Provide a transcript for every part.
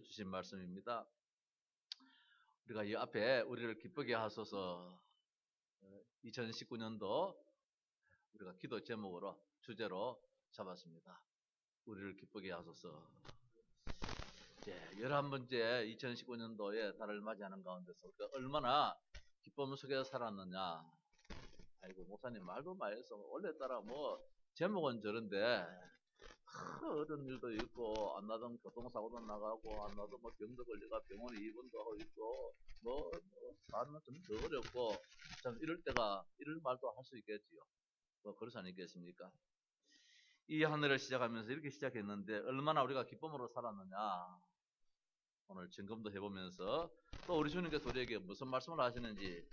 주신 말씀입니다. 우리가 이 앞에 우리를 기쁘게 하소서 2019년도 우리가 기도 제목으로 주제로 잡았습니다. 우리를 기쁘게 하소서. 11번째 2019년도에 달을 맞이하는 가운데서 우리가 얼마나 기쁨 속에 살았느냐. 아이고 목사님 말도 많이해서 원래따라 제목은 저런데 어려운 일도 있고 안 나던 교통사고도 나가고 안 나도 병도 걸려가 병원에 입원도 하고 있고 사는 좀 더 어렵고 참 이럴 말도 할 수 있겠지요. 그렇지 않겠습니까? 이 한 해를 시작하면서 이렇게 시작했는데 얼마나 우리가 기쁨으로 살았느냐 오늘 점검도 해보면서 또 우리 주님께서 우리에게 무슨 말씀을 하시는지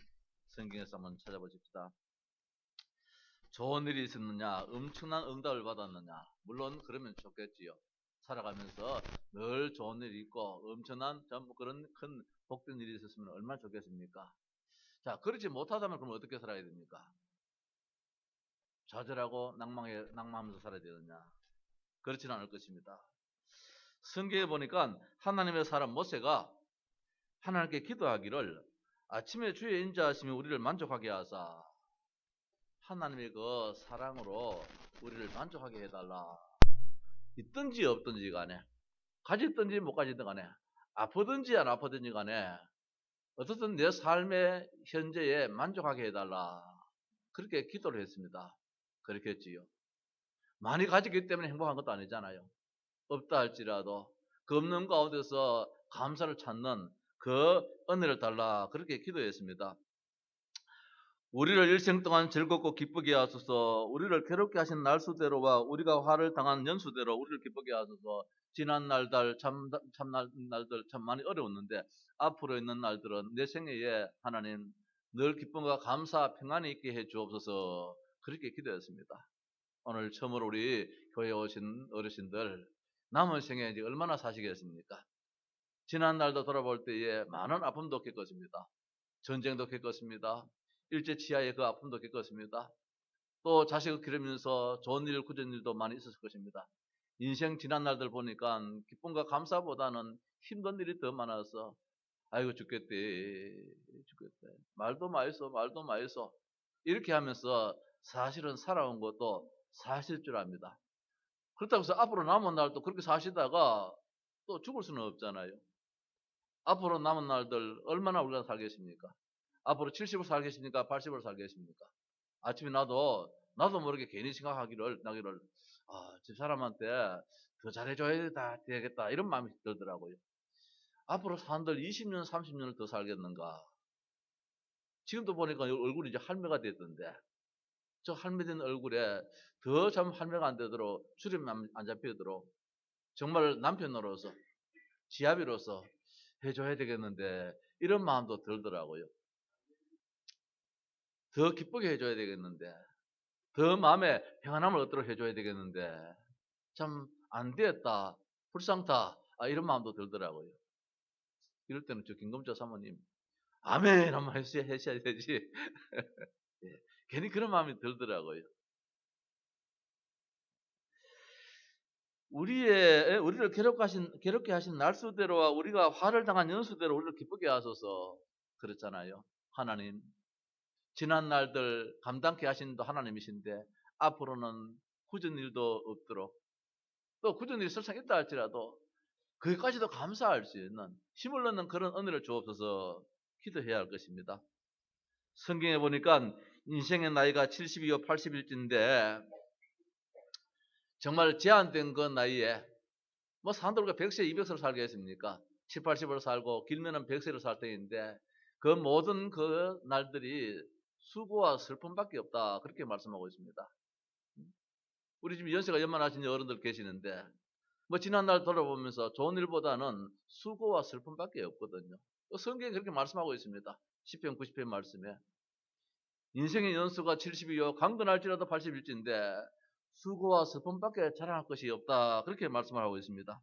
성경에서 한번 찾아보십시다. 좋은 일이 있었느냐, 엄청난 응답을 받았느냐, 물론 그러면 좋겠지요. 살아가면서 늘 좋은 일이 있고 엄청난 그런 큰 복된 일이 있었으면 얼마나 좋겠습니까? 자, 그렇지 못하다면 그럼 어떻게 살아야 됩니까? 좌절하고 낭망하면서 살아야 되느냐? 그렇지는 않을 것입니다. 성경에 보니까 하나님의 사람 모세가 하나님께 기도하기를 아침에 주의 인자하심이 우리를 만족하게 하사 하나님의 그 사랑으로 우리를 만족하게 해달라. 있든지 없든지 간에 가졌든지 못 가졌든 간에 아프든지 안 아프든지 간에 어떻든 내 삶의 현재에 만족하게 해달라. 그렇게 기도를 했습니다. 그렇게 했지요. 많이 가졌기 때문에 행복한 것도 아니잖아요. 없다 할지라도 그 없는 가운데서 감사를 찾는 그 은혜를 달라. 그렇게 기도했습니다. 우리를 일생 동안 즐겁고 기쁘게 하소서. 우리를 괴롭게 하신 날수대로와 우리가 화를 당한 연수대로 우리를 기쁘게 하소서. 지난 날들 날들 참 많이 어려웠는데 앞으로 있는 날들은 내 생애에 하나님 늘 기쁨과 감사 평안이 있게 해 주옵소서. 그렇게 기도했습니다. 오늘 처음으로 우리 교회에 오신 어르신들 남은 생애 이제 얼마나 사시겠습니까? 지난 날도 돌아볼 때에 많은 아픔도 겪었습니다. 전쟁도 겪었습니다. 일제 치하의 그 아픔도 겪었습니다. 또 자식을 기르면서 좋은 일, 굳은 일도 많이 있었을 것입니다. 인생 지난 날들 보니까 기쁨과 감사보다는 힘든 일이 더 많아서 아이고 죽겠대 말도 마이소 이렇게 하면서 사실은 살아온 것도 사실 줄 압니다. 그렇다고 해서 앞으로 남은 날도 그렇게 사시다가 또 죽을 수는 없잖아요. 앞으로 남은 날들 얼마나 우리가 살겠습니까? 앞으로 70을 살겠습니까? 80을 살겠습니까? 아침에 나도 모르게 괜히 생각하기를 집사람한테 더 잘해줘야 되겠다 이런 마음이 들더라고요. 앞으로 산들 20년 30년을 더 살겠는가. 지금도 보니까 얼굴이 이제 할매가 됐던데 저 할매된 얼굴에 더 참 할매가 안 되도록 주름이 안 잡히도록 정말 남편으로서 지아비로서 해줘야 되겠는데 이런 마음도 들더라고요. 더 기쁘게 해줘야 되겠는데 더 마음에 평안함을 얻도록 해줘야 되겠는데 참 안 되었다 불쌍다 이런 마음도 들더라고요. 이럴 때는 저 김금자 사모님 아멘 한번 하셔야 되지. 예, 괜히 그런 마음이 들더라고요. 우리를 괴롭게 하신 날수대로와 우리가 화를 당한 연수대로 우리를 기쁘게 하소서. 그렇잖아요. 하나님 지난 날들 감당케 하신 도 하나님이신데 앞으로는 굳은 일도 없도록 또 굳은 일이 설상 있다 할지라도 거기까지도 감사할 수 있는 힘을 얻는 그런 은혜를 주옵소서 기도해야 할 것입니다. 성경에 보니까 인생의 나이가 70이요 80일인데 정말 제한된 그 나이에 사람들 우리가 100세 200세로 살겠습니까? 7, 80으로 살고 길면은 100세로 살 때인데 그 모든 그 날들이 수고와 슬픔밖에 없다 그렇게 말씀하고 있습니다. 우리 지금 연세가 연만하신 어른들 계시는데 지난날 돌아보면서 좋은 일보다는 수고와 슬픔밖에 없거든요. 성경이 그렇게 말씀하고 있습니다. 시편 90편 말씀에 인생의 연수가 70이요 강건할지라도 80일지인데 수고와 슬픔밖에 자랑할 것이 없다 그렇게 말씀을 하고 있습니다.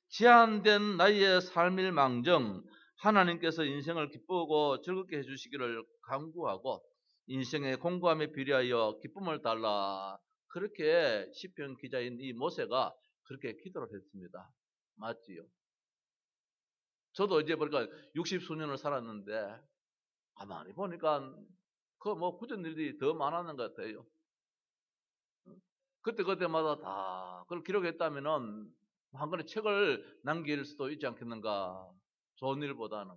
제한된 나이의 삶일 망정 하나님께서 인생을 기쁘고 즐겁게 해주시기를 간구하고 인생의 공고함에 비례하여 기쁨을 달라 그렇게 시편 기자인 이 모세가 그렇게 기도를 했습니다. 맞지요? 저도 이제 보니까 60수년을 살았는데 가만히 보니까 그 뭐 굳은 일이 더 많았는 것 같아요. 그때마다 다 그걸 기록했다면은 한 권의 책을 남길 수도 있지 않겠는가. 좋은 일보다는.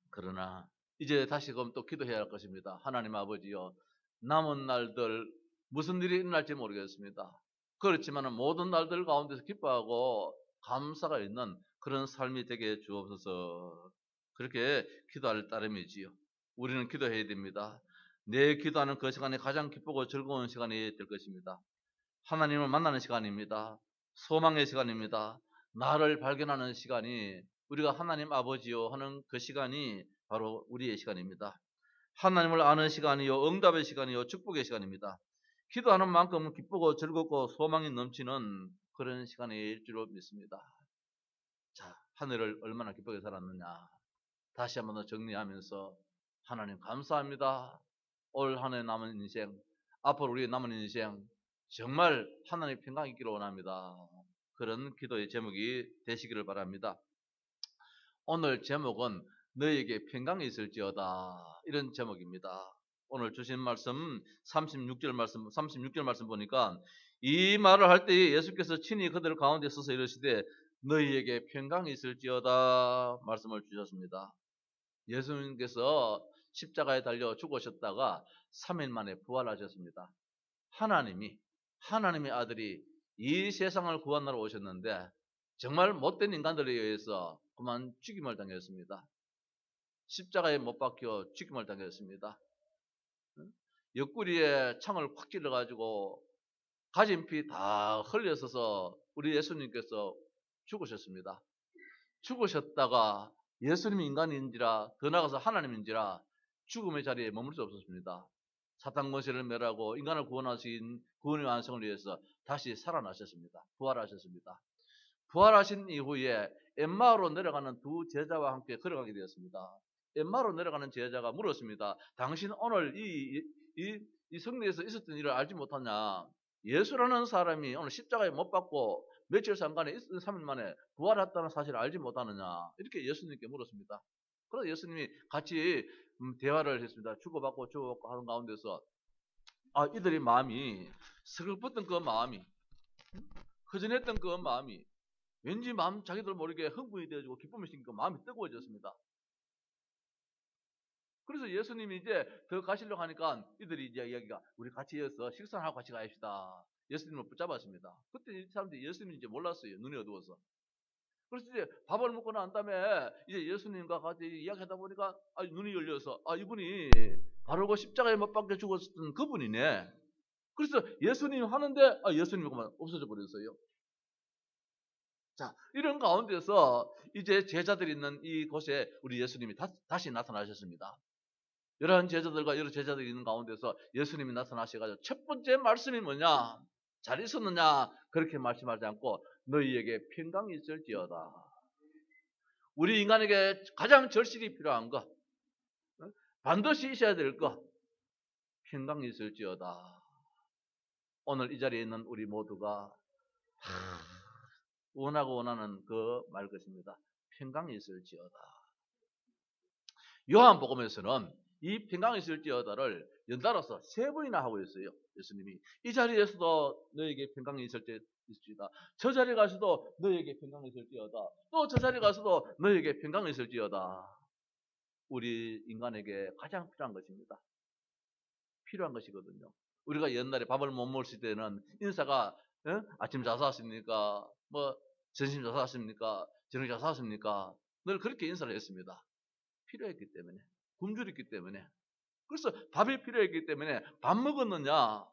그러나 이제 다시금 또 기도해야 할 것입니다. 하나님 아버지여, 남은 날들 무슨 일이 일어날지 모르겠습니다. 그렇지만 모든 날들 가운데서 기뻐하고 감사가 있는 그런 삶이 되게 주옵소서. 그렇게 기도할 따름이지요. 우리는 기도해야 됩니다. 내 기도하는 그 시간이 가장 기쁘고 즐거운 시간이 될 것입니다. 하나님을 만나는 시간입니다. 소망의 시간입니다. 나를 발견하는 시간이, 우리가 하나님 아버지요 하는 그 시간이 바로 우리의 시간입니다. 하나님을 아는 시간이요, 응답의 시간이요, 축복의 시간입니다. 기도하는 만큼 기쁘고 즐겁고 소망이 넘치는 그런 시간일 줄로 믿습니다. 자, 한 해를 얼마나 기쁘게 살았느냐, 다시 한번 더 정리하면서 하나님 감사합니다. 올 한 해 남은 인생, 앞으로 우리의 남은 인생 정말 하나님의 평강 있기를 원합니다. 그런 기도의 제목이 되시기를 바랍니다. 오늘 제목은 너에게 평강이 있을지어다, 이런 제목입니다. 오늘 주신 말씀 36절 말씀 보니까 이 말을 할 때 예수께서 친히 그들 가운데 서서 이르시되 너희에게 평강이 있을지어다 말씀을 주셨습니다. 예수님께서 십자가에 달려 죽으셨다가 3일 만에 부활하셨습니다. 하나님의 아들이 이 세상을 구원하러 오셨는데 정말 못된 인간들에 의해서 그만 죽임을 당했습니다. 십자가에 못 박혀 죽임을 당했습니다. 옆구리에 창을 콱 찔러가지고 가진 피 다 흘려서서 우리 예수님께서 죽으셨습니다. 죽으셨다가 예수님이 인간인지라, 더 나아가서 하나님인지라 죽음의 자리에 머물 수 없었습니다. 사탄 권세를 멸하고 인간을 구원하신 구원의 완성을 위해서 다시 살아나셨습니다. 부활하셨습니다. 부활하신 이후에 엠마오로 내려가는 두 제자와 함께 걸어가게 되었습니다. 엠마오로 내려가는 제자가 물었습니다. 당신 오늘 이 성내에서 있었던 일을 알지 못하냐? 예수라는 사람이 오늘 십자가에 못 박고 며칠 상간에 3일 만에 부활했다는 사실을 알지 못하느냐? 이렇게 예수님께 물었습니다. 그래서 예수님이 같이 대화를 했습니다. 주고받고 하는 가운데서 이들의 마음이, 슬펐던 그 마음이, 허전했던 그 마음이 왠지 자기들 모르게 흥분이 되어지고 기쁨이 생기고 마음이 뜨거워졌습니다. 그래서 예수님이 이제 더 가시려고 하니까 이들이 이제 이야기가 우리 같이 해서 식사를 하고 같이 가십시다. 예수님을 붙잡았습니다. 그때 이 사람들이 예수님이 이제 몰랐어요. 눈이 어두워서. 그래서 이제 밥을 먹고 난 다음에 이제 예수님과 같이 이야기하다 보니까 눈이 열려서 이분이 바로 그 십자가에 못 박혀 죽었던 그분이네. 그래서 예수님 하는데 예수님이 그만 없어져 버렸어요. 자, 이런 가운데서 이제 제자들이 있는 이곳에 우리 예수님이 다시 나타나셨습니다. 여러 제자들과 여러 제자들이 있는 가운데서 예수님이 나타나셔가지고 첫 번째 말씀이 뭐냐? 잘 있었느냐? 그렇게 말씀하지 않고 너희에게 평강이 있을지어다. 우리 인간에게 가장 절실히 필요한 것, 반드시 있어야 될 것, 평강이 있을지어다. 오늘 이 자리에 있는 우리 모두가 원하고 원하는 그 말 것입니다. 평강이 있을지어다. 요한복음에서는 이 평강이 있을지어다를 연달아서 3번이나 하고 있어요. 예수님이 이 자리에서도 너에게 평강이 있을지어다. 저 자리에 가서도 너에게 평강이 있을지어다. 또 저 자리에 가서도 너에게 평강이 있을지어다. 우리 인간에게 가장 필요한 것입니다. 필요한 것이거든요. 우리가 옛날에 밥을 못 먹을 때는 인사가 아침 잘 샀습니까? 뭐 점심 잘 샀습니까? 저녁 잘 샀습니까? 늘 그렇게 인사를 했습니다. 필요했기 때문에, 굶주렸기 때문에. 그래서 밥이 필요했기 때문에 밥 먹었느냐?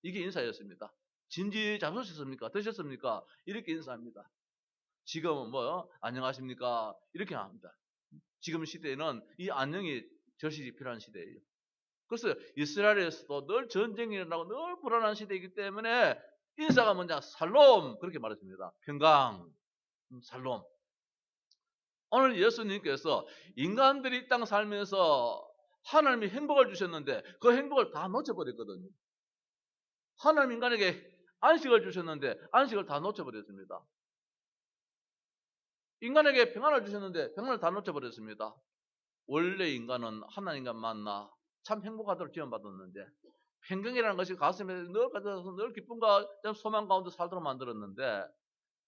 이게 인사였습니다. 진지 잡수셨습니까? 드셨습니까? 이렇게 인사합니다. 지금은 안녕하십니까? 이렇게 합니다. 지금 시대에는 이 안녕이 절실히 필요한 시대예요. 그래서 이스라엘에서도 늘 전쟁이 일어나고 늘 불안한 시대이기 때문에 인사가 뭐냐? 살롬, 그렇게 말했습니다. 평강, 살롬. 오늘 예수님께서 인간들이 이 땅 살면서 하나님이 행복을 주셨는데 그 행복을 다 놓쳐버렸거든요. 하나님 인간에게 안식을 주셨는데 안식을 다 놓쳐버렸습니다. 인간에게 평안을 주셨는데 평안을 다 놓쳐버렸습니다. 원래 인간은 하나님과 만나 참 행복하도록 지원받았는데 평강이라는 것이 가슴에 늘 가져서 늘 기쁨과 소망 가운데 살도록 만들었는데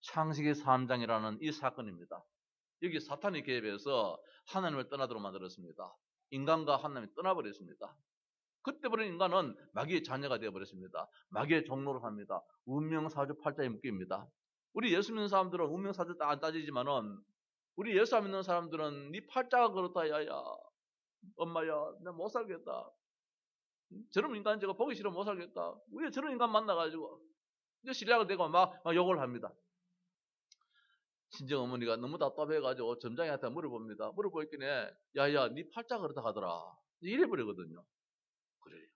창세기 3장이라는 이 사건입니다. 여기 사탄이 개입해서 하나님을 떠나도록 만들었습니다. 인간과 하나님이 떠나버렸습니다. 그때부터 인간은 마귀의 자녀가 되어버렸습니다. 마귀의 종로를 합니다. 운명사주 팔자에 묶입니다. 우리 예수 믿는 사람들은 운명사주 안 따지지만은 우리 예수 안 믿는 사람들은 네 팔자가 그렇다 야야 엄마야 나 못 살겠다. 저런 인간 제가 보기 싫어 못 살겠다. 왜 저런 인간 만나가지고 이제 신뢰가 되고 막 욕을 합니다. 친정 어머니가 너무 답답해가지고 점장한테 물어봅니다. 물어보니까 야야 네 팔자 그렇다 하더라. 이래버리거든요. 그래요.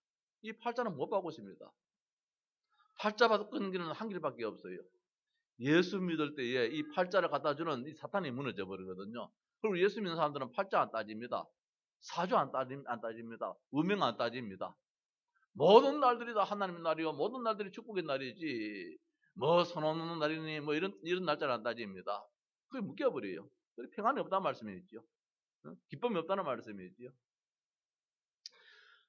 이 팔자는 못 받고 있습니다. 팔자 받는 길은 한 길밖에 없어요. 예수 믿을 때에 이 팔자를 갖다 주는 이 사탄이 무너져 버리거든요. 그리고 예수 믿는 사람들은 팔자 안 따집니다. 사주 안 따집니다. 운명 안 따집니다. 모든 날들이 다 하나님의 날이요. 모든 날들이 축복의 날이지. 뭐 선 없는 날이니 뭐 이런 날짜를 안 따집니다. 그게 묶여버려요. 평안이 없다는 말씀이지요. 기쁨이 없다는 말씀이지요.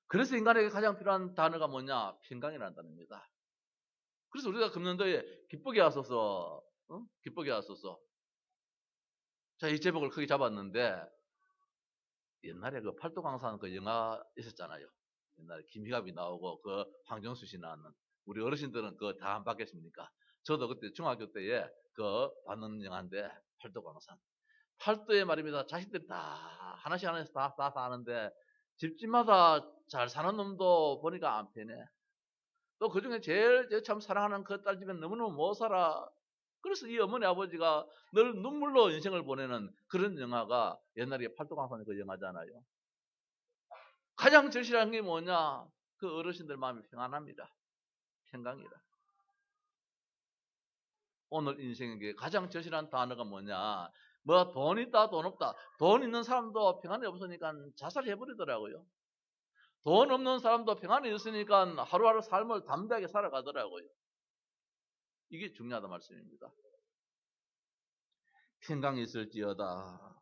그래서 인간에게 가장 필요한 단어가 뭐냐? 평강이라는 단어입니다. 그래서 우리가 금년도에 기쁘게 하소서, 기쁘게 하소서. 자, 이 제목을 크게 잡았는데 옛날에 그 팔도강산 그 영화 있었잖아요. 옛날에 김희갑이 나오고 그 황정수 씨 나왔는 우리 어르신들은 그거 다 안 봤겠습니까? 저도 그때 중학교 때에 그 봤는 영화인데 팔도강산. 팔도에 말입니다. 자식들이 다 하나씩 다 사는데 집집마다 잘 사는 놈도 보니까 안 편해. 또 그중에 제일 참 사랑하는 그 딸 집엔 너무너무 못 살아. 그래서 이 어머니 아버지가 늘 눈물로 인생을 보내는 그런 영화가 옛날에 팔도강산의 그 영화잖아요. 가장 절실한 게 뭐냐? 그 어르신들 마음이 평안합니다. 평강이라. 오늘 인생에게 가장 절실한 단어가 뭐냐? 뭐 돈 있다 돈 없다. 돈 있는 사람도 평안이 없으니까 자살해버리더라고요. 돈 없는 사람도 평안이 있으니까 하루하루 삶을 담대하게 살아가더라고요. 이게 중요하다 말씀입니다. 평강이 있을지어다.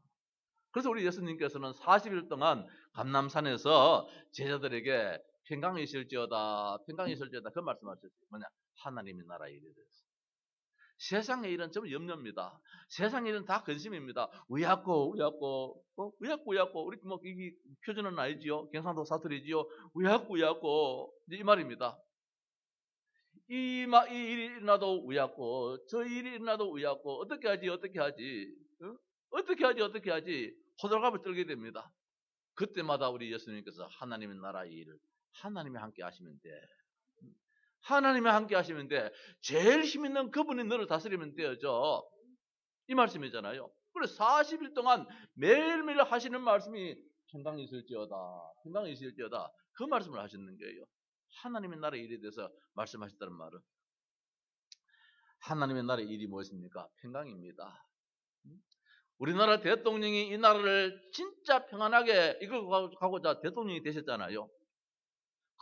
그래서 우리 예수님께서는 40일 동안 감람산에서 제자들에게 평강이 있을지어다, 평강이 있을지어다 그 말씀하셨어요. 뭐냐? 하나님의 나라의 일에 대해서. 세상의 일은 전부 염려입니다. 세상의 일은 다 근심입니다. 우야꼬. 우리 뭐 이게 표준은 아니지요. 경상도 사투리지요. 우야꼬. 이 말입니다. 이 일이 일어나도 우야꼬, 저 일이 일어나도 우야꼬. 어떻게 하지? 어? 어떻게 하지? 호들갑을 떨게 됩니다. 그때마다 우리 예수님께서 하나님의 나라의 일을 하나님이 함께 하시면 돼. 하나님이 함께 하시면 돼. 제일 힘 있는 그분이 너를 다스리면 되죠. 이 말씀이잖아요. 그래서 40일 동안 매일매일 하시는 말씀이 평강이 있을지어다. 평강이 있을지어다. 그 말씀을 하시는 거예요. 하나님의 나라의 일에 대해서 말씀하셨다는 말은 하나님의 나라의 일이 무엇입니까? 평강입니다. 우리나라 대통령이 이 나라를 진짜 평안하게 이끌고가고자 대통령이 되셨잖아요.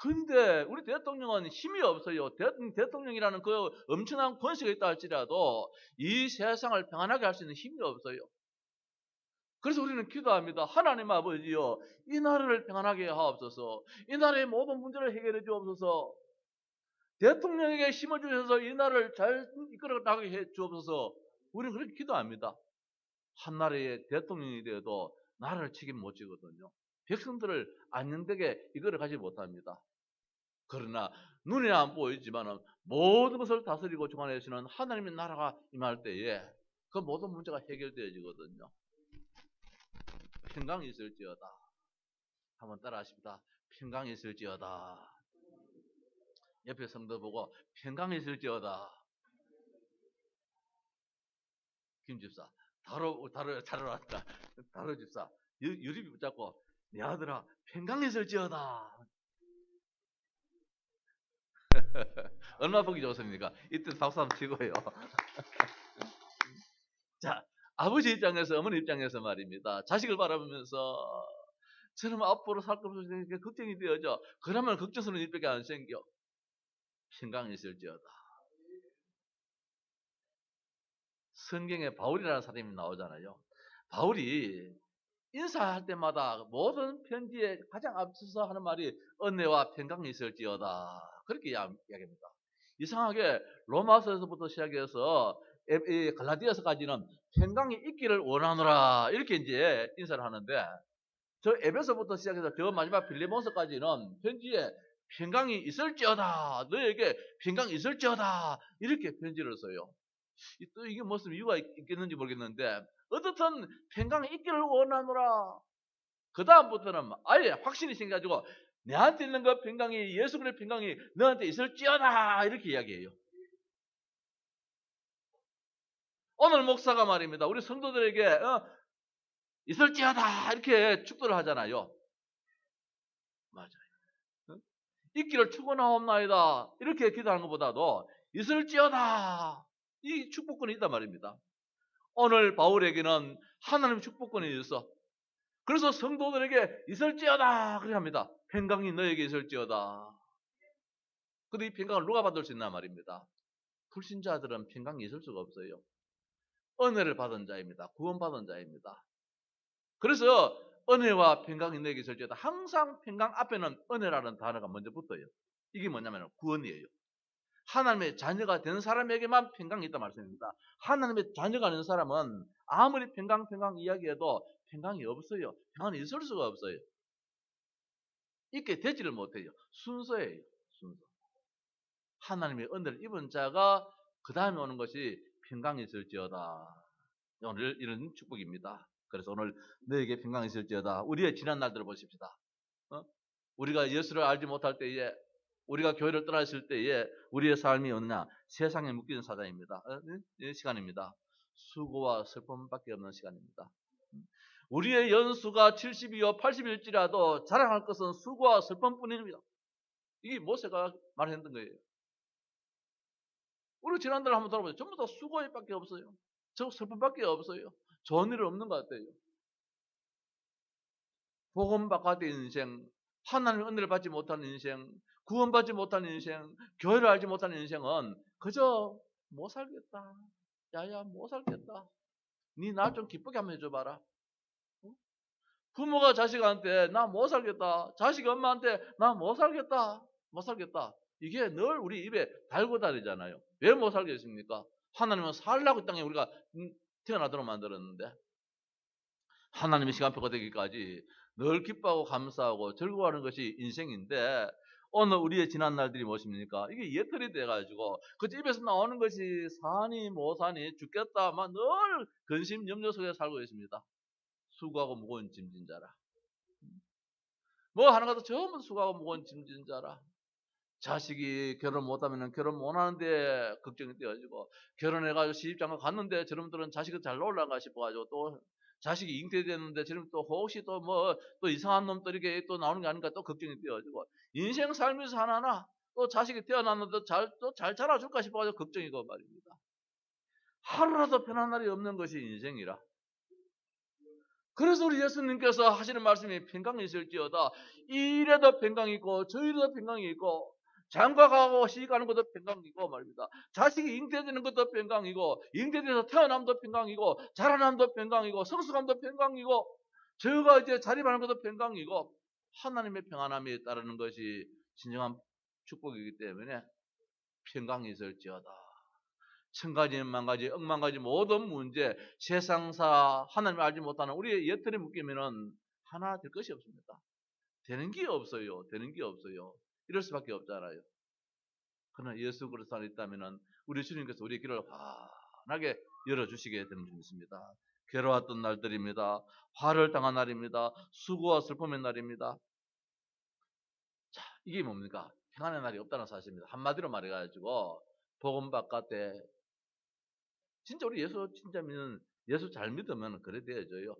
근데 우리 대통령은 힘이 없어요. 대통령이라는 그 엄청난 권세가 있다 할지라도 이 세상을 평안하게 할 수 있는 힘이 없어요. 그래서 우리는 기도합니다. 하나님 아버지요, 이 나라를 평안하게 하옵소서. 이 나라의 모든 문제를 해결해 주옵소서. 대통령에게 힘을 주셔서 이 나라를 잘 이끌어 나가게 해 주옵소서. 우리는 그렇게 기도합니다. 한 나라의 대통령이 되어도 나라를 책임 못 지거든요. 백성들을 안정되게 이끌어 가지 못합니다. 그러나 눈에 안 보이지만 모든 것을 다스리고 주관하시는 하나님의 나라가 임할 때에 그 모든 문제가 해결되어지거든요. 평강이 있을지어다. 한번 따라 하십니다. 평강이 있을지어다. 옆에 성도 보고 평강이 있을지어다. 김 집사 다뤄왔다. 다뤄 집사 유리비 붙잡고 내 아들아 평강이 있을지어다. 얼마나 보기 좋습니까? 이때 박수 한번 치고요. 자, 아버지 입장에서 어머니 입장에서 말입니다. 자식을 바라보면서 저놈 앞으로 살 것 없으니까 걱정이 되어져. 그러면 걱정스러운 일밖에 안 생겨. 평강이 있을지어다. 성경에 바울이라는 사람이 나오잖아요. 바울이 인사할 때마다 모든 편지에 가장 앞서서 하는 말이 은혜와 평강이 있을지어다. 그렇게 이야기합니다. 이상하게 로마서에서부터 시작해서 갈라디아서까지는 평강이 있기를 원하노라 이렇게 이제 인사를 하는데, 저 에베소부터 시작해서 저 마지막 빌레몬서까지는 편지에 평강이 있을지어다, 너에게 평강이 있을지어다 이렇게 편지를 써요. 또 이게 무슨 이유가 있겠는지 모르겠는데 어떻든 평강이 있기를 원하노라. 그 다음부터는 아예 확신이 생겨가지고 내한테 있는 그 평강이, 예수 그리스도의 평강이 너한테 있을지어다 이렇게 이야기해요. 오늘 목사가 말입니다, 우리 성도들에게 있을지어다 이렇게 축도를 하잖아요. 맞아요. 있기를 축원하옵나이다 이렇게 기도하는 것보다도 있을지어다, 이 축복권이 있단 말입니다. 오늘 바울에게는 하나님의 축복권이 있어. 그래서 성도들에게 있을지어다 그렇게 합니다. 평강이 너에게 있을지어다. 근데 이 평강을 누가 받을 수 있나 말입니다. 불신자들은 평강이 있을 수가 없어요. 은혜를 받은 자입니다. 구원받은 자입니다. 그래서 은혜와 평강이 너에게 있을지어다. 항상 평강 앞에는 은혜라는 단어가 먼저 붙어요. 이게 뭐냐면 구원이에요. 하나님의 자녀가 된 사람에게만 평강이 있단 말씀입니다. 하나님의 자녀가 아닌 사람은 아무리 평강 이야기해도 평강이 없어요. 평안이 있을 수가 없어요. 있게 되지를 못해요. 순서예요. 순서. 하나님의 은혜를 입은 자가 그 다음에 오는 것이 평강이 있을지어다. 오늘 이런 축복입니다. 그래서 오늘 너에게 평강이 있을지어다. 우리의 지난 날들을 보십시다. 우리가 예수를 알지 못할 때에, 우리가 교회를 떠났을 때에 우리의 삶이 어느냐? 세상에 묶이는 사자입니다. 이 시간입니다. 수고와 슬픔밖에 없는 시간입니다. 우리의 연수가 70이요 80일지라도 자랑할 것은 수고와 슬픔뿐입니다. 이게 모세가 말했던 거예요. 우리 지난달에 한번 돌아보세요. 전부 다 수고밖에 없어요. 저 슬픔밖에 없어요. 좋은 일은 없는 것 같아요. 복음 바깥의 인생, 하나님의 은혜를 받지 못한 인생, 구원받지 못한 인생, 교회를 알지 못한 인생은 그저 못 살겠다. 야야 못 살겠다. 니 날 좀 기쁘게 한번 해줘봐라. 부모가 자식한테 나 못 살겠다. 자식이 엄마한테 나 못 살겠다. 못 살겠다. 이게 늘 우리 입에 달고 다니잖아요. 왜 못 살겠습니까? 하나님은 살라고 땅에 우리가 태어나도록 만들었는데, 하나님의 시간표가 되기까지 늘 기뻐하고 감사하고 즐거워하는 것이 인생인데, 오늘 우리의 지난 날들이 무엇입니까? 이게 예틀이 돼가지고 그 집에서 나오는 것이 사니 못 사니 죽겠다 막 늘 근심 염려 속에 살고 있습니다. 수고하고 무거운 짐진 자라. 뭐 하는 것도 전부 수고하고 무거운 짐진 자라. 자식이 결혼 못하면 결혼 못하는데 걱정이 되어지고, 결혼해가지고 시집장가 갔는데 저놈들은 자식이 잘 놀란가 싶어가지고 또 자식이 잉태됐는데 저놈 또 혹시 또 뭐 또 이상한 놈들 이렇게 또 나오는 게 아닌가 또 걱정이 되어지고, 인생 살면서 하나하나 또 자식이 태어났는데 또 잘 자라줄까 싶어가지고 걱정이고 말입니다. 하루라도 편한 날이 없는 것이 인생이라. 그래서 우리 예수님께서 하시는 말씀이 평강이 있을지어다. 이래도 평강이 있고 저이래도 평강이 있고, 장가가고 시집가는 것도 평강이고 말입니다. 자식이 잉태되는 것도 평강이고, 잉태돼서 태어남도 평강이고, 자라남도 평강이고, 성숙함도 평강이고, 저가 이제 자립하는 것도 평강이고, 하나님의 평안함에 따르는 것이 진정한 축복이기 때문에 평강이 있을지어다. 천가지 만가지 억만가지 모든 문제, 세상사, 하나님을 알지 못하는 우리의 예틀에 묶이면은 하나 될 것이 없습니다. 되는 게 없어요. 되는 게 없어요. 이럴 수밖에 없잖아요. 그러나 예수 그리스도 안에 있다면은 우리 주님께서 우리의 길을 환하게 열어주시게 되는 줄 믿습니다. 괴로웠던 날들입니다. 화를 당한 날입니다. 수고와 슬픔의 날입니다. 자, 이게 뭡니까? 평안의 날이 없다는 사실입니다. 한마디로 말해가지고 복음 바깥에 진짜 우리 예수 진짜 믿는, 예수 잘 믿으면 그래 되어져요.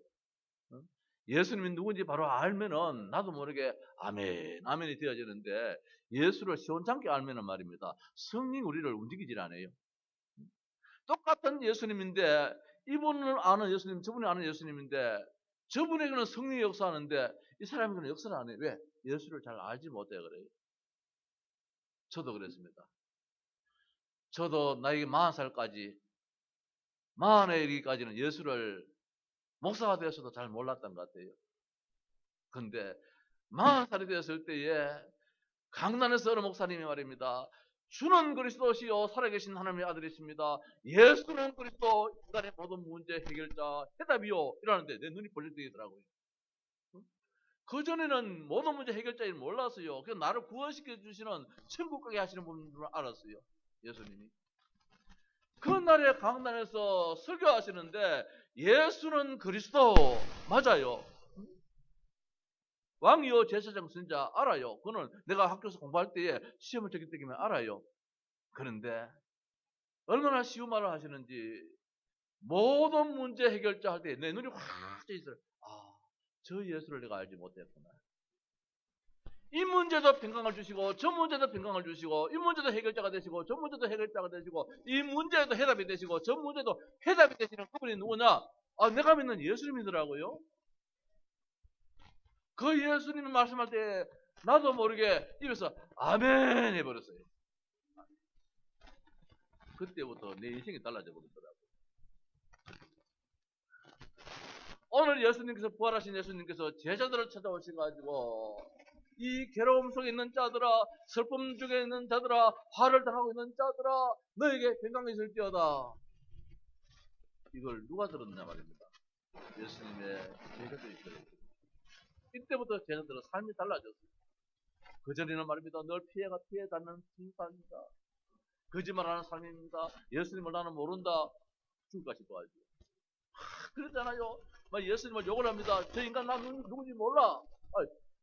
예수님이 누군지 바로 알면은 나도 모르게 아멘, 아멘이 되어지는데, 예수를 시원찮게 알면은 말입니다. 성령이 우리를 움직이질 않아요. 똑같은 예수님인데 이분은 아는 예수님, 저분이 아는 예수님인데 저분에게는 성령이 역사하는데 이 사람에게는 역사를 안 해요. 왜? 예수를 잘 알지 못해요. 그래요. 저도 그랬습니다. 저도 나이가 40살까지 40에 이르기까지는 예수를 목사가 되어서도 잘 몰랐던 것 같아요. 근데 40살이 되었을 때에 강단에서 어느 목사님이 말입니다. 주는 그리스도시요 살아계신 하나님의 아들이십니다. 예수는 그리스도 인간의 모든 문제 해결자 해답이요 이러는데 내 눈이 벌려지더라고요. 그전에는 모든 문제 해결자인 몰랐어요. 그냥 나를 구원시켜 주시는 천국 가게 하시는 분을 알았어요. 예수님이. 그날에 강단에서 설교하시는데 예수는 그리스도 맞아요. 왕이요 제사장 선자 알아요. 그거는 내가 학교에서 공부할 때에 시험을 치기 때문에 알아요. 그런데 얼마나 쉬운 말을 하시는지 모든 문제 해결자 할 때 내 눈이 확 떠 있어요. 아, 저 예수를 내가 알지 못했구나. 이 문제도 평강을 주시고 저 문제도 평강을 주시고 이 문제도 해결자가 되시고 저 문제도 해결자가 되시고 이 문제도 해답이 되시고 저 문제도 해답이 되시는 그분이 누구냐? 아, 내가 믿는 예수님이더라고요. 그 예수님이 말씀할 때 나도 모르게 입에서 아멘 해버렸어요. 그때부터 내 인생이 달라져 버리더라고요. 오늘 예수님께서 부활하신 예수님께서 제자들을 찾아오셔가지고 이 괴로움 속에 있는 자들아, 슬픔 중에 있는 자들아, 화를 당하고 있는 자들아, 너에게 평강이 있을지어다. 이걸 누가 들었냐 말입니다. 예수님의 제자들이 들었어요. 이때부터 제자들은 삶이 달라졌어요. 그전에는 말입니다. 늘 피해 닿는 삶입니다. 거짓말하는 삶입니다. 예수님을 나는 모른다. 죽을까지 도와줘. 그랬잖아요. 예수님을 욕을 합니다. 저 인간 나 누군지 몰라.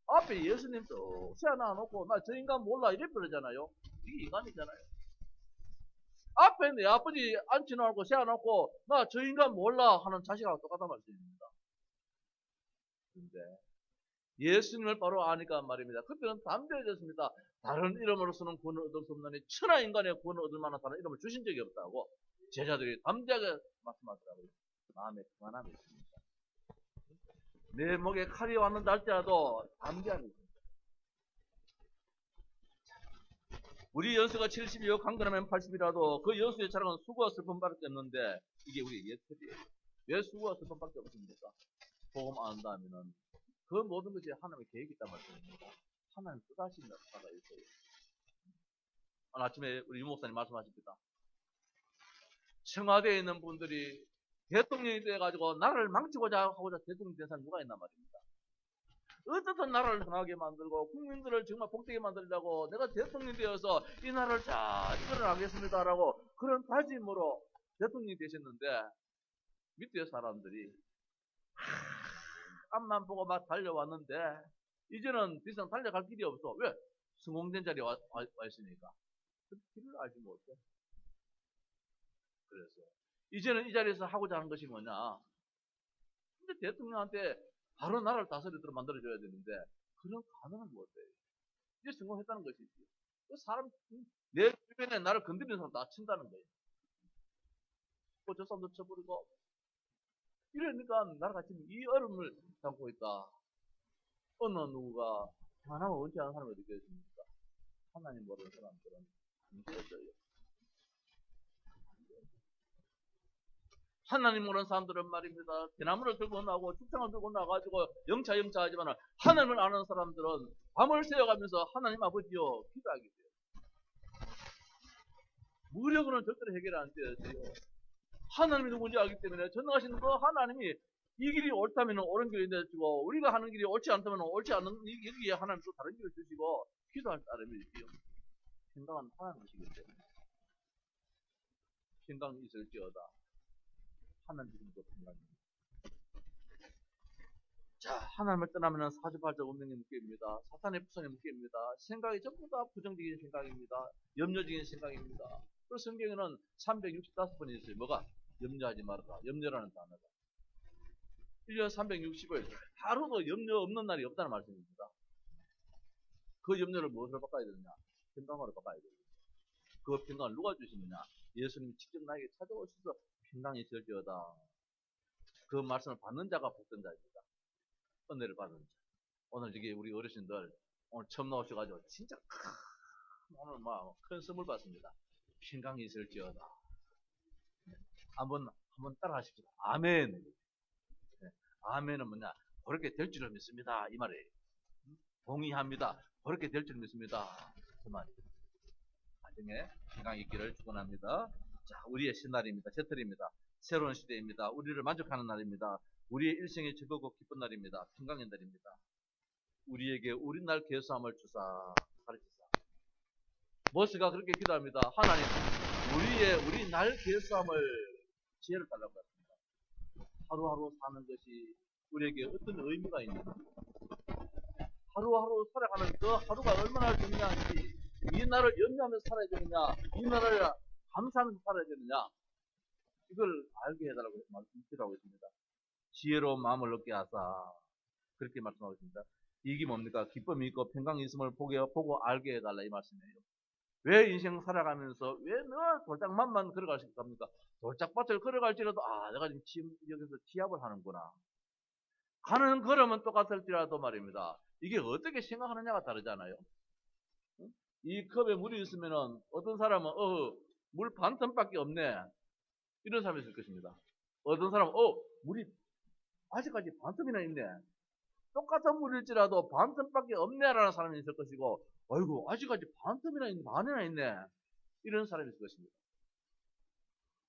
앞에 예수님 또 세워놔놓고 나 저 인간 몰라 이래 버리잖아요. 이게 인간이잖아요. 앞에 내 아버지 앉혀놓고 세워놓고 나 저 인간 몰라 하는 자식하고 똑같단 말씀입니다. 근데 예수님을 바로 아니까 말입니다. 그때는 담대해졌습니다. 다른 이름으로서는 구원을 얻을 수 없느니 천하 인간의 구원을 얻을 만한 다른 이름을 주신 적이 없다고 제자들이 담대하게 말씀하더라고요. 마음에 평안함이 있습니다. 내 목에 칼이 왔는다 할지라도 담대함이 있습니다. 우리 연수가 70이요 강건하면 80이라도 그 연수의 자랑은 수고와 슬픔밖에 없는데 이게 우리의 예틀이에요. 왜 수고와 슬픔밖에 없습니까? 복음 안 한다면은 그 모든 것이 하나님의 계획이 있단 말씀입니다. 하나님 뜻하신 바가 있어요. 오늘 아침에 우리 유 목사님 말씀하십니다. 청와대에 있는 분들이 대통령이 돼가지고 나라를 망치고자 하고자 대통령이 된 사람 누가 있나 말입니다. 어떻든 나라를 흥하게 만들고 국민들을 정말 복되게 만들려고 내가 대통령이 되어서 이 나라를 잘 이끌어나가겠습니다라고 그런 다짐으로 대통령이 되셨는데 밑에 사람들이 앞만 보고 막 달려왔는데 이제는 더 이상 달려갈 길이 없어. 왜? 성공된 자리에 와 있으니까. 그 길을 알지 못해. 그래서 이제는 이 자리에서 하고자 하는 것이 뭐냐? 근데 대통령한테 바로 나라를 다스리도록 만들어줘야 되는데 그런 가능은 못해요. 이제 성공했다는 것이지. 그 사람 내 주변에 나를 건드리는 사람 다 친다는 거예요. 저 사람도 쳐버리고 이러니까 나라가 지금 이 얼음을 담고 있다. 어느 누구가 하나님을 원치 않은 사람이 어디 있겠습니까? 하나님 모르는 사람들은 문제였어요. 하나님 모르는 사람들은 말입니다. 대나무를 들고 나고 축창을 들고 나가지고 영차 하지만 하나님을 아는 사람들은 밤을 새어가면서 하나님 아버지여 기도하게 돼요. 무력으로는 절대로 해결 안 돼요. 하나님이 누군지 알기 때문에 전능하신 그 하나님이 이 길이 옳다면 옳은 길을 내주시고 우리가 하는 길이 옳지 않다면 옳지 않은 여기에 하나님 또 다른 길을 주시고 기도할 따름이 있지요. 평강은 하나님이시기 때문에 평강이 있을지어다. 하나님도 평강입니다. 자, 하나님을 떠나면 사주팔자 운명이 묶여입니다. 사탄의 부선이 묶여입니다. 생각이 전부 다 부정적인 생각입니다. 염려적인 생각입니다. 그래서 성경에는 365번이 있어요. 뭐가? 염려하지 말아라. 염려라는 단어가. 1년 360일 하루도 염려 없는 날이 없다는 말씀입니다. 그 염려를 무엇으로 바꿔야 되느냐? 평강으로 바꿔야 됩니다. 그 평강을 누가 주시느냐? 예수님이 직접 나에게 찾아오셔서 평강이 있을지어다. 그 말씀을 받는 자가 복된 자입니다. 은혜를 받은 자. 오늘 여기 우리 어르신들 오늘 처음 나오셔가지고 진짜 오늘 큰 선물 받습니다. 평강이 있을지어다. 한번 한번 따라 하십시오. 아멘. 네. 아멘은 뭐냐? 그렇게 될 줄을 믿습니다. 이 말이에요. 동의합니다. 그렇게 될 줄 믿습니다. 그 말이에요. 나중에 건강 있기를 축원합니다. 자, 우리의 신날입니다. 새틀입니다. 새로운 시대입니다. 우리를 만족하는 날입니다. 우리의 일생이 즐겁고 기쁜 날입니다. 평강의 날입니다. 우리에게 우리 날 계수함을 주사 가르치사. 모세가 그렇게 기도합니다. 하나님, 우리 날 계수함을 지혜를 달라고 합니다. 하루하루 사는 것이 우리에게 어떤 의미가 있는지, 하루하루 살아가는 그 하루가 얼마나 중요한지, 이 날을 염려하면서 살아야 되느냐, 이 날을 감사하면서 살아야 되느냐, 이걸 알게 해달라고 말씀드리고 있습니다. 지혜로운 마음을 얻게 하사, 그렇게 말씀하고 있습니다. 이게 뭡니까? 기쁨이 있고 평강이 있음을 보고 알게 해달라, 이 말씀이에요. 왜 인생 살아가면서 왜 늘 돌짝만만 걸어갈 수 있습니까? 돌짝밭을 걸어갈지라도 내가 지금 여기서 취합을 하는구나. 가는 걸음은 똑같을지라도 말입니다. 이게 어떻게 생각하느냐가 다르잖아요. 이 컵에 물이 있으면은 어떤 사람은 물 반 텀밖에 없네, 이런 사람이 있을 것입니다. 어떤 사람은 물이 아직까지 반 텀이나 있네, 똑같은 물일지라도 반 텀밖에 없네라는 사람이 있을 것이고, 아이고 아직까지 반 텀이나 있네, 반이나 있네, 이런 사람이 있을 것입니다.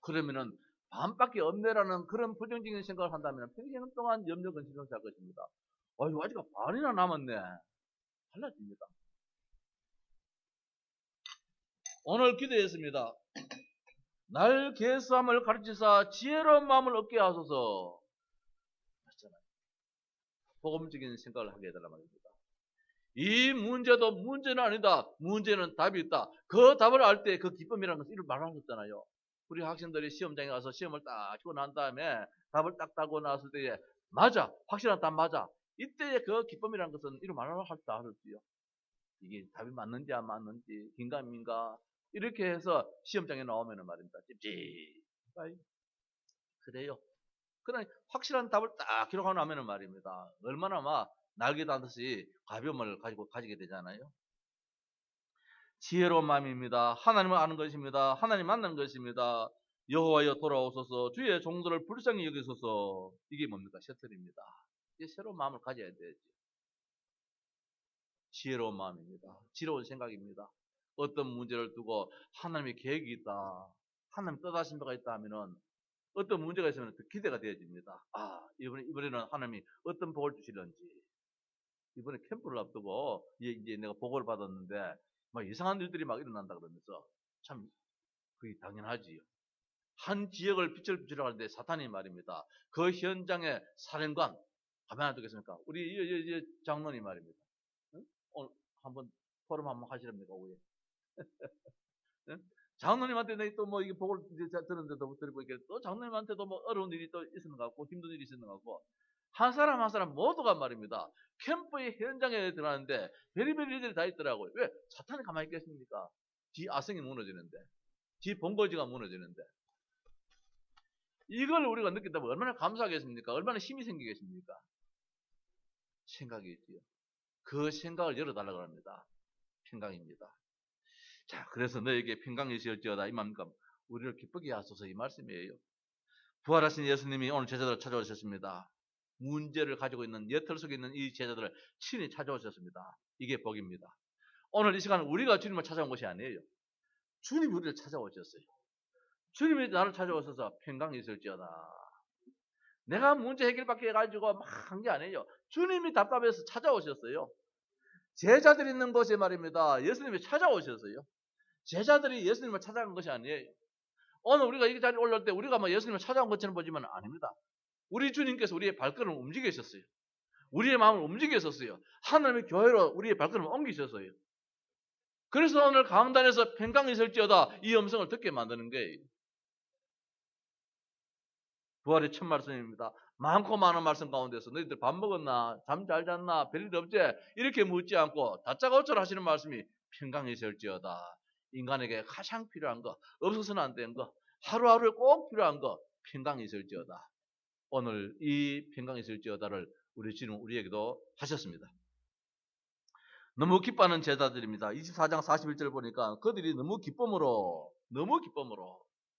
그러면은 반밖에 없네라는 그런 부정적인 생각을 한다면 평생 동안 염려 근심을 할 것입니다. 아이고 아직 반이나 남았네, 달라집니다. 오늘 기도했습니다. 날 계수함을 가르치사 지혜로운 마음을 얻게 하소서. 맞잖아요. 복음적인 생각을 하게 해달란 말입니다. 이 문제도 문제는 아니다. 문제는 답이 있다. 그 답을 알 때 그 기쁨이라는 것을 말하셨잖아요. 우리 학생들이 시험장에 가서 시험을 딱 치고 난 다음에 답을 딱 따고 나왔을 때에 맞아, 확실한 답 맞아, 이때의 그 기쁨이라는 것은 이런 말을 할다 하셨지요. 이게 답이 맞는지 안 맞는지, 긴가민가, 이렇게 해서 시험장에 나오면 말입니다. 찝찝하이. 그래요. 그러나 확실한 답을 딱 기록하고 나면 말입니다. 얼마나 막 날개 닿듯이 가벼움을 가지게 되잖아요. 지혜로운 마음입니다. 하나님을 아는 것입니다. 하나님 만나는 것입니다. 여호와여 돌아오소서, 주의 종들을 불쌍히 여기소서. 이게 뭡니까? 셔틀입니다. 이제 새로운 마음을 가져야 되죠. 지혜로운 마음입니다. 지혜로운 생각입니다. 어떤 문제를 두고 하나님의 계획이 있다, 하나님 뜻하신 바가 있다 하면은 어떤 문제가 있으면 더 기대가 되어집니다. 이번에는 하나님이 어떤 복을 주시는지. 이번에 캠프를 앞두고 이제 내가 보고를 받았는데 막 이상한 일들이 막 일어난다 그러면서 참 그게 당연하지요. 한 지역을 빛을 비추려고 하는데 사탄이 말입니다. 그 현장의 사령관 가만 안 두겠습니까? 우리 장로님 말입니다. 응? 오늘 한번 포럼 한번 하시렵니까? 오후에. 응? 장로님한테 또 뭐 이게 복을 이제 들었는데도 드리고 이게 또 장로님한테도 뭐 어려운 일이 또 있었는 것 같고 힘든 일이 있었는 것 같고, 한 사람 한 사람 모두가 말입니다. 캠프의 현장에 들어가는데 별의별 일들이 다 있더라고요. 왜? 사탄이 가만히 있겠습니까? 지 아성이 무너지는데, 지 본거지가 무너지는데. 이걸 우리가 느낀다면 얼마나 감사하겠습니까? 얼마나 힘이 생기겠습니까? 생각이 있지요. 그 생각을 열어달라고 합니다. 평강입니다. 자, 그래서 너에게 평강이 있을지어다, 이 말입니까? 우리를 기쁘게 하소서, 이 말씀이에요. 부활하신 예수님이 오늘 제자들을 찾아오셨습니다. 문제를 가지고 있는, 예틀 속에 있는 이 제자들을 친히 찾아오셨습니다. 이게 복입니다. 오늘 이 시간 우리가 주님을 찾아온 것이 아니에요. 주님이 우리를 찾아오셨어요. 주님이 나를 찾아오셔서 평강이 있을지어다. 내가 문제 해결받게 해가지고 막 한 게 아니에요. 주님이 답답해서 찾아오셨어요. 제자들이 있는 곳에 말입니다. 예수님이 찾아오셨어요. 제자들이 예수님을 찾아간 것이 아니에요. 오늘 우리가 이 자리에 올라올 때 우리가 막 예수님을 찾아온 것처럼 보지만 아닙니다. 우리 주님께서 우리의 발걸음을 움직이셨어요. 우리의 마음을 움직이셨어요. 하나님의 교회로 우리의 발걸음을 옮기셨어요. 그래서 오늘 강단에서 평강이 있을지어다, 이 음성을 듣게 만드는 거예요. 부활의 첫 말씀입니다. 많고 많은 말씀 가운데서 너희들 밥 먹었나? 잠 잘 잤나? 별일 없지? 이렇게 묻지 않고 다짜고짜 하시는 말씀이 평강이 있을지어다. 인간에게 가장 필요한 거, 없어서는 안 되는 거, 하루하루에 꼭 필요한 거, 평강이 있을지어다. 오늘 이 평강이 있을지어다를 우리 주님 우리에게도 하셨습니다. 너무 기뻐하는 제자들입니다. 24장 41절 보니까 그들이 너무 기쁨으로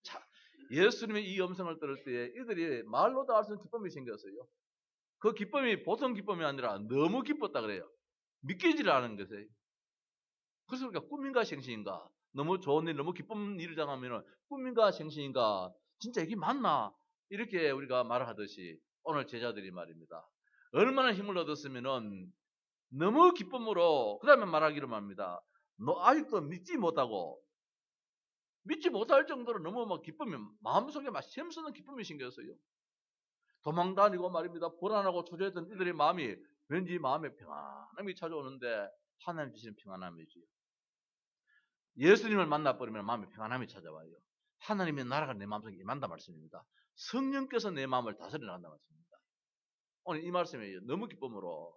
자, 예수님의 이 음성을 들을 때에 이들이 말로도 알 수 없는 기쁨이 생겼어요. 그 기쁨이 보통 기쁨이 아니라 너무 기뻤다 그래요. 믿기지를 않은 것이에요. 그래서 우리가 꿈인가 생신인가, 너무 좋은 일, 너무 기쁜 일을 당하면 꿈인가 생신인가, 진짜 이게 맞나, 이렇게 우리가 말하듯이 오늘 제자들이 말입니다. 얼마나 힘을 얻었으면은 너무 기쁨으로 그 다음에 말하기로 합니다. 너 아직도 믿지 못하고, 믿지 못할 정도로 너무 막 기쁨이, 마음속에 막 샘솟는 기쁨이 생겼어요. 도망다니고 말입니다. 불안하고 초조했던 이들의 마음이 왠지 마음에 평안함이 찾아오는데, 하나님 주시는 평안함이지요. 예수님을 만나버리면 마음에 평안함이 찾아와요. 하나님의 나라가 내 마음속에 임한다 말씀입니다. 성령께서 내 마음을 다스려 나간다 말씀입니다. 오늘 이 말씀이에요. 너무 기쁨으로.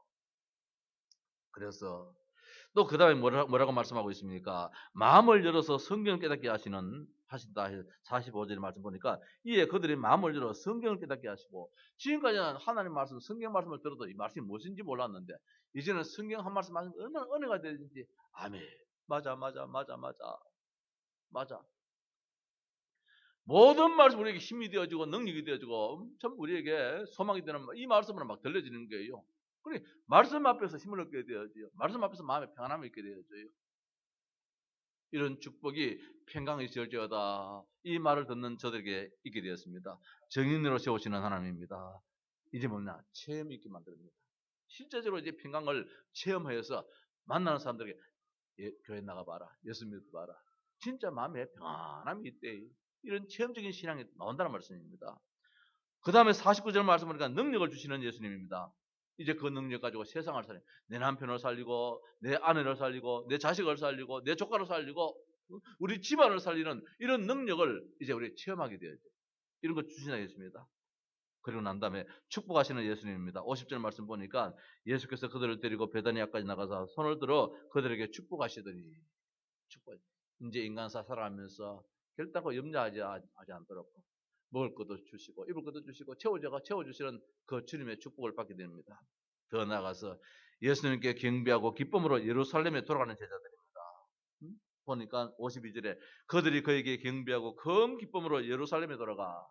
그래서 또 그 다음에 뭐라고 말씀하고 있습니까? 마음을 열어서 성경을 깨닫게 하신다. 45절의 말씀 보니까 이에 그들이 마음을 열어 성경을 깨닫게 하시고, 지금까지는 하나님 말씀, 성경 말씀을 들어도 이 말씀이 무엇인지 몰랐는데 이제는 성경 한 말씀 하시면 얼마나 은혜가 되는지, 아멘, 맞아. 모든 말씀 우리에게 힘이 되어지고 능력이 되어지고 참 우리에게 소망이 되는 이 말씀으로 막 들려지는 거예요. 그래, 말씀 앞에서 힘을 얻게 되어져요. 말씀 앞에서 마음의 평안함이 있게 되어져요. 이런 축복이 평강이 있을지어다, 이 말을 듣는 저들에게 있게 되었습니다. 정인으로 세우시는 하나님입니다. 이제 뭐냐, 체험이 있게 만듭니다. 실제적으로 이제 평강을 체험하여서 만나는 사람들에게 교회 나가봐라, 예수 믿어봐라, 진짜 마음에 평안함이 있대, 이런 체험적인 신앙이 나온다는 말씀입니다. 그 다음에 49절 말씀 보니까 능력을 주시는 예수님입니다. 이제 그 능력 가지고 세상을 살리고, 내 남편을 살리고, 내 아내를 살리고, 내 자식을 살리고, 내 조카를 살리고, 우리 집안을 살리는 이런 능력을 이제 우리 체험하게 되어야죠. 이런 거 주시는 예수입니다. 그리고 난 다음에 축복하시는 예수님입니다. 50절 말씀 보니까 예수께서 그들을 데리고 베다니아까지 나가서 손을 들어 그들에게 축복하시더니, 축복, 이제 인간사 살아가면서 결단코 염려하지 않도록 먹을 것도 주시고 입을 것도 주시고 채워주시는 그 주님의 축복을 받게 됩니다. 더 나아가서 예수님께 경배하고 기쁨으로 예루살렘에 돌아가는 제자들입니다. 보니까 52절에 그들이 그에게 경배하고 큰 기쁨으로 예루살렘에 돌아가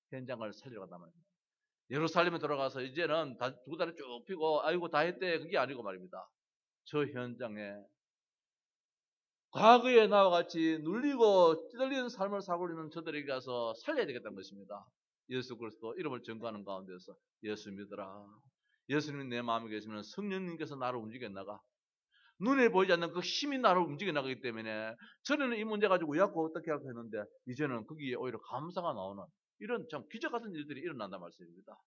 현장을 살리러 간단 말입니다. 예루살렘에 돌아가서 이제는 두 다리 쭉 펴고 아이고 다 했대, 그게 아니고 말입니다. 저 현장에 과거에 나와 같이 눌리고 찌들리는 삶을 살고 있는 저들에게 가서 살려야 되겠다는 것입니다. 예수 그리스도 이름을 전거하는 가운데서 예수 믿어라. 예수님이 내 마음에 계시면 성령님께서 나를 움직여 나가. 눈에 보이지 않는 그 힘이 나를 움직여 나가기 때문에, 전에는 이 문제 가지고 왜 하고 어떻게 하고 했는데 이제는 거기에 오히려 감사가 나오는 이런 참 기적 같은 일들이 일어난단 말씀입니다.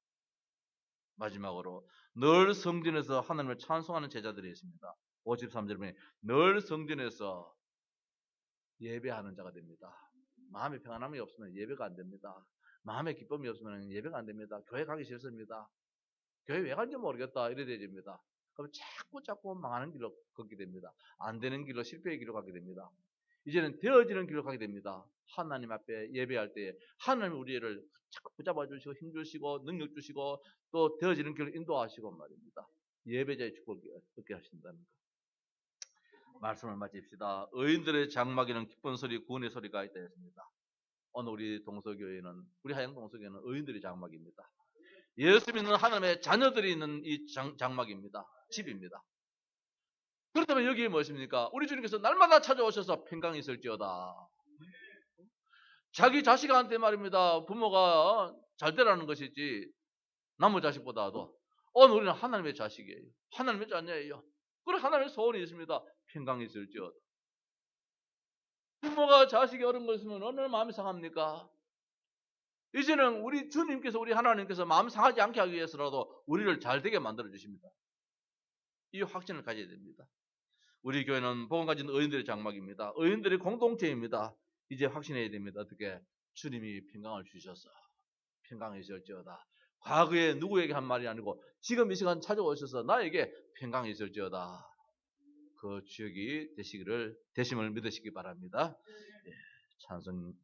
마지막으로 늘 성전에서 하나님을 찬송하는 제자들이 있습니다. 53절 보면 늘 성전에서 예배하는 자가 됩니다. 마음의 평안함이 없으면 예배가 안 됩니다. 마음의 기쁨이 없으면 예배가 안 됩니다. 교회 가기 싫습니다. 교회 왜 간지 모르겠다, 이래 되집니다. 그럼 자꾸 망하는 길로 걷게 됩니다. 안 되는 길로, 실패의 길로 가게 됩니다. 이제는 되어지는 길로 가게 됩니다. 하나님 앞에 예배할 때 하나님 우리를 자꾸 붙잡아 주시고 힘 주시고 능력 주시고 또 되어지는 길로 인도하시고 말입니다. 예배자의 축복을 얻게 하신다는 것. 말씀을 마칩시다. 의인들의 장막에는 기쁜 소리, 구원의 소리가 있다 했습니다. 오늘 우리 동서교회는, 우리 하영 동서교회는 의인들의 장막입니다. 예수 믿는 하나님의 자녀들이 있는 이 장막입니다. 집입니다. 그렇다면 여기에 무엇입니까? 우리 주님께서 날마다 찾아오셔서 평강이 있을지어다. 자기 자식한테 말입니다. 부모가 잘 되라는 것이지 남의 자식보다도 오늘 우리는 하나님의 자식이에요. 하나님의 자녀예요. 그래, 하나님의 소원이 있습니다. 평강이 있을지어다. 부모가 자식이 어려운 거 있으면 얼마나 마음이 상합니까? 이제는 우리 주님께서, 우리 하나님께서 마음 상하지 않게 하기 위해서라도 우리를 잘 되게 만들어 주십니다. 이 확신을 가져야 됩니다. 우리 교회는 복음 가진 의인들의 장막입니다. 의인들의 공동체입니다. 이제 확신해야 됩니다. 어떻게? 주님이 평강을 주셔서 평강이 있을지어다. 과거에 누구에게 한 말이 아니고 지금 이 시간 찾아오셔서 나에게 평강이 있을지어다. 그 주역이 되심을 믿으시기 바랍니다. 찬송